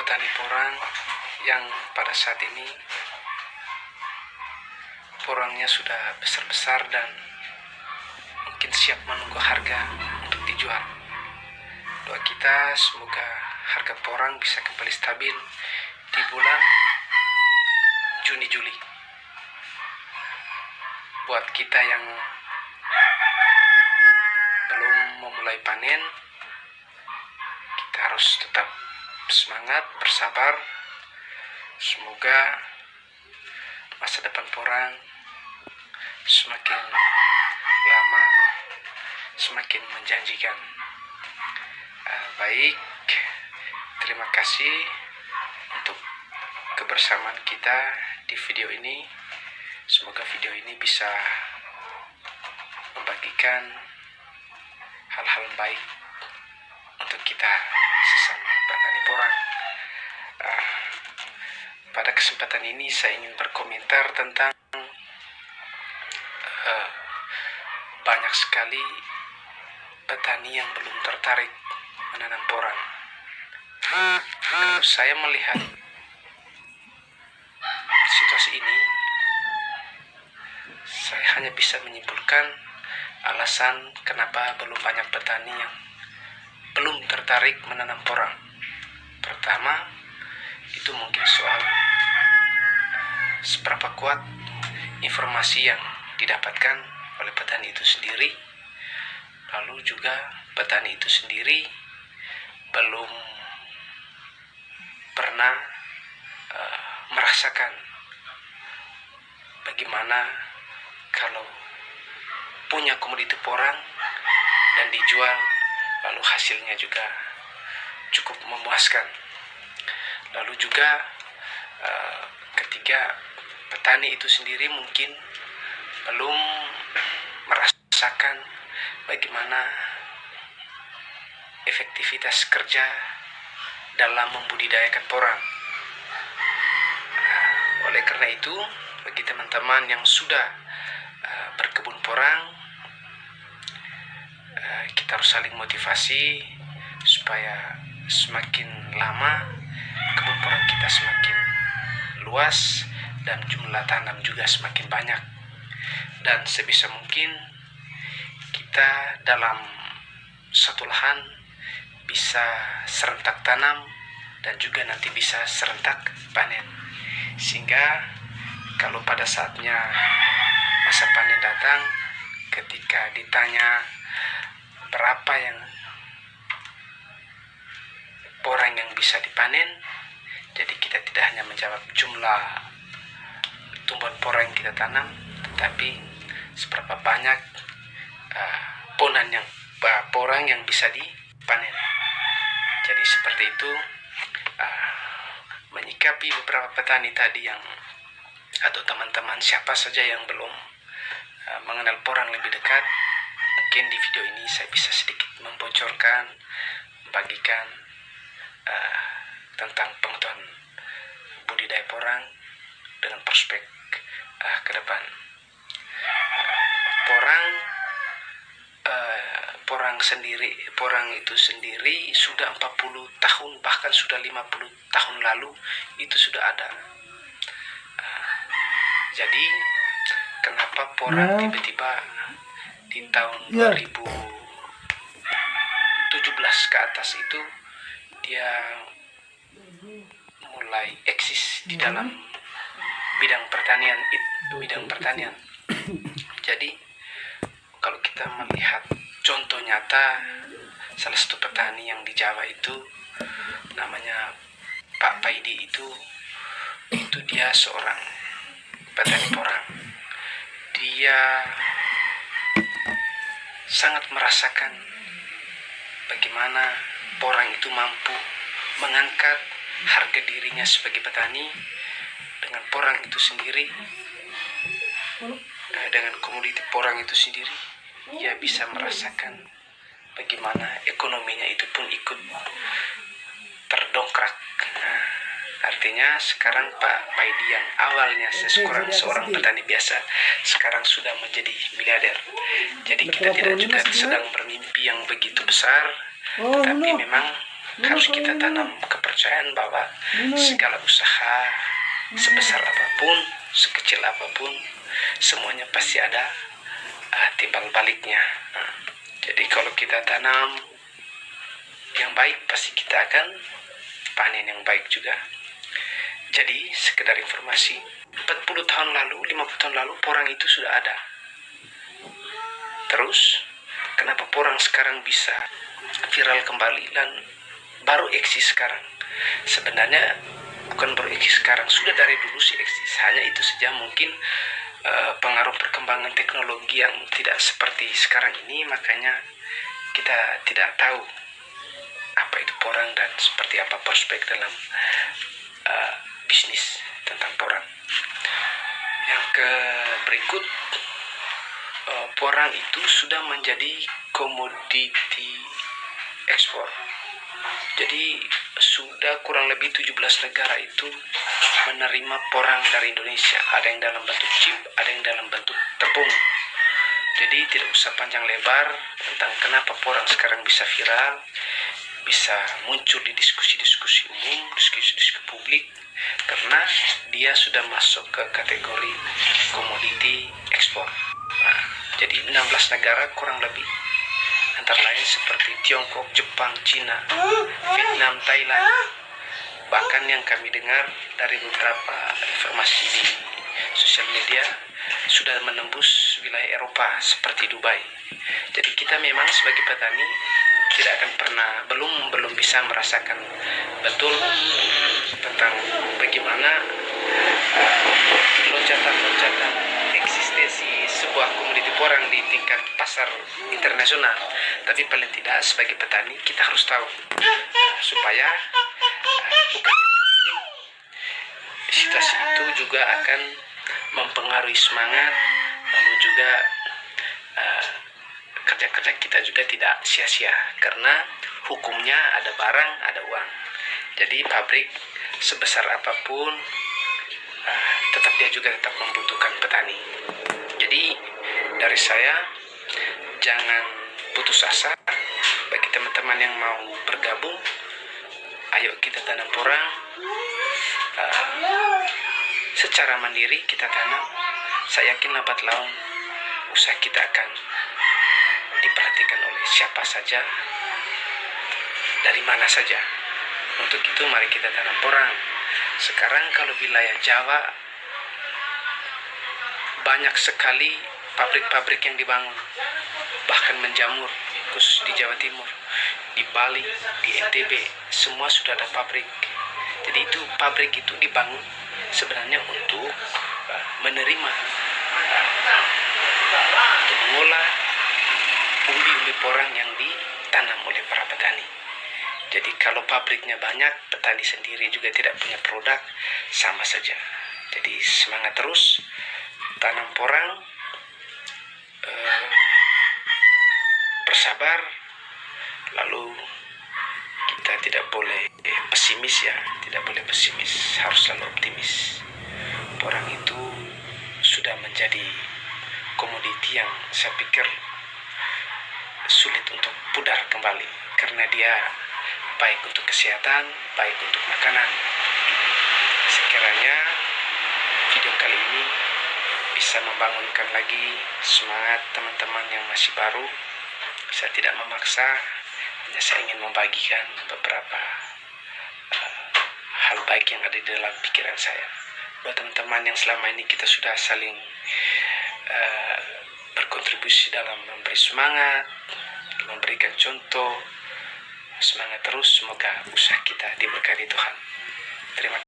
petani porang yang pada saat ini porangnya sudah besar-besar dan mungkin siap menunggu harga untuk dijual. Doa kita semoga harga porang bisa kembali stabil di bulan Juni-Juli. Buat kita yang belum memulai panen, kita harus tetap semangat, bersabar. Semoga masa depan porang semakin lama semakin menjanjikan. Baik, terima kasih untuk kebersamaan kita di video ini. Semoga video ini bisa membagikan hal-hal baik untuk kita sesama petani porang. Pada kesempatan ini saya ingin berkomentar tentang banyak sekali petani yang belum tertarik menanam porang. Kalau saya melihat situasi ini, saya hanya bisa menyimpulkan alasan kenapa belum banyak petani yang belum tertarik menanam porang. Pertama, itu mungkin soal seberapa kuat informasi yang didapatkan oleh petani itu sendiri. Lalu juga petani itu sendiri belum pernah merasakan bagaimana kalau punya komoditi porang dan dijual, lalu hasilnya juga cukup memuaskan. Lalu juga ketiga, petani itu sendiri mungkin belum merasakan bagaimana efektivitas kerja dalam membudidayakan porang. Oleh karena itu, bagi teman-teman yang sudah berkebun porang, kita harus saling motivasi supaya semakin lama kebun porang kita semakin luas dan jumlah tanam juga semakin banyak. Dan sebisa mungkin kita dalam satu lahan bisa serentak tanam dan juga nanti bisa serentak panen. Sehingga kalau pada saatnya masa panen datang, ketika ditanya berapa yang porang yang bisa dipanen, jadi kita tidak hanya menjawab jumlah tumbuhan porang yang kita tanam, tetapi seberapa banyak porang yang bisa dipanen. Jadi seperti itu, menyikapi beberapa petani tadi yang atau teman-teman siapa saja yang belum mengenal porang lebih dekat, mungkin di video ini saya bisa sedikit membocorkan, membagikan tentang pengetahuan budidaya porang dengan prospek ke depan. Porang itu sendiri sudah 40 tahun, bahkan sudah 50 tahun lalu itu sudah ada. Jadi kenapa porang tiba-tiba di tahun 2017 ke atas itu dia mulai eksis di dalam bidang pertanian. Jadi kalau kita melihat contoh nyata, salah satu petani yang di Jawa itu namanya Pak Paidi, itu dia seorang petani porang. Dia sangat merasakan bagaimana porang itu mampu mengangkat harga dirinya sebagai petani. Dengan porang itu sendiri, dengan komoditi porang itu sendiri, ia bisa merasakan bagaimana ekonominya itu pun ikut terdongkrak. Artinya sekarang Pak Paidi yang awalnya seorang petani biasa, sekarang sudah menjadi miliarder. Jadi kita tidak juga sedang bermimpi yang begitu besar, tapi memang harus kita tanam kepercayaan bahwa segala usaha sebesar apapun, sekecil apapun, semuanya pasti ada timbal baliknya. Jadi kalau kita tanam yang baik, pasti kita akan panen yang baik juga. Jadi sekedar informasi, 40 tahun lalu, 50 tahun lalu porang itu sudah ada. Terus kenapa porang sekarang bisa viral kembali dan baru eksis sekarang? Sebenarnya bukan baru eksis sekarang, sudah dari dulu sih eksis. Hanya itu saja mungkin pengaruh perkembangan teknologi yang tidak seperti sekarang ini, makanya kita tidak tahu apa itu porang dan seperti apa prospek dalam bisnis tentang porang. Yang berikut, porang itu sudah menjadi komoditi ekspor. Jadi sudah kurang lebih 17 negara itu menerima porang dari Indonesia. Ada yang dalam bentuk chip, ada yang dalam bentuk tepung. Jadi tidak usah panjang lebar tentang kenapa porang sekarang bisa viral, bisa muncul di diskusi-diskusi umum, diskusi-diskusi publik, karena dia sudah masuk ke kategori komoditi ekspor. Nah, jadi 16 negara kurang lebih, antara lain seperti Tiongkok, Jepang, Cina, Vietnam, Thailand. Bahkan yang kami dengar dari beberapa informasi di sosial media, sudah menembus wilayah Eropa seperti Dubai. Jadi kita memang sebagai petani tidak akan pernah, belum bisa merasakan betul tentang bagaimana loncatan-loncatan eksistensi sebuah komoditi porang di tingkat pasar internasional. Tapi paling tidak sebagai petani kita harus tahu, supaya bukan situasi itu juga akan mempengaruhi semangat, lalu juga kerja-kerja kita juga tidak sia-sia, karena hukumnya ada barang, ada uang. Jadi pabrik sebesar apapun tetap dia juga tetap membutuhkan petani. Jadi dari saya, jangan putus asa. Bagi teman-teman yang mau bergabung, ayo kita tanam porang secara mandiri, kita tanam. Saya yakin lambat laun usaha kita akan diperhatikan oleh siapa saja, dari mana saja. Untuk itu mari kita tanam porang. Sekarang kalau wilayah Jawa banyak sekali pabrik-pabrik yang dibangun, bahkan menjamur, khusus di Jawa Timur, di Bali, di NTB, semua sudah ada pabrik. Jadi itu pabrik itu dibangun sebenarnya untuk menerima, untuk mengolah umbi-umbi porang yang ditanam oleh para petani. Jadi kalau pabriknya banyak, petani sendiri juga tidak punya produk, sama saja. Jadi semangat terus, tanam porang, bersabar, lalu kita tidak boleh pesimis ya, tidak boleh pesimis, harus selalu optimis. Porang itu sudah menjadi komoditi yang saya pikir sulit untuk pudar kembali, karena dia baik untuk kesehatan, baik untuk makanan. Sekiranya video kali ini bisa membangunkan lagi semangat teman-teman yang masih baru. Saya tidak memaksa, hanya saya ingin membagikan beberapa hal baik yang ada di dalam pikiran saya. Buat teman-teman yang selama ini kita sudah saling berkontribusi dalam memberi semangat, memberikan contoh, semangat terus. Semoga usaha kita diberkati Tuhan. Terima kasih.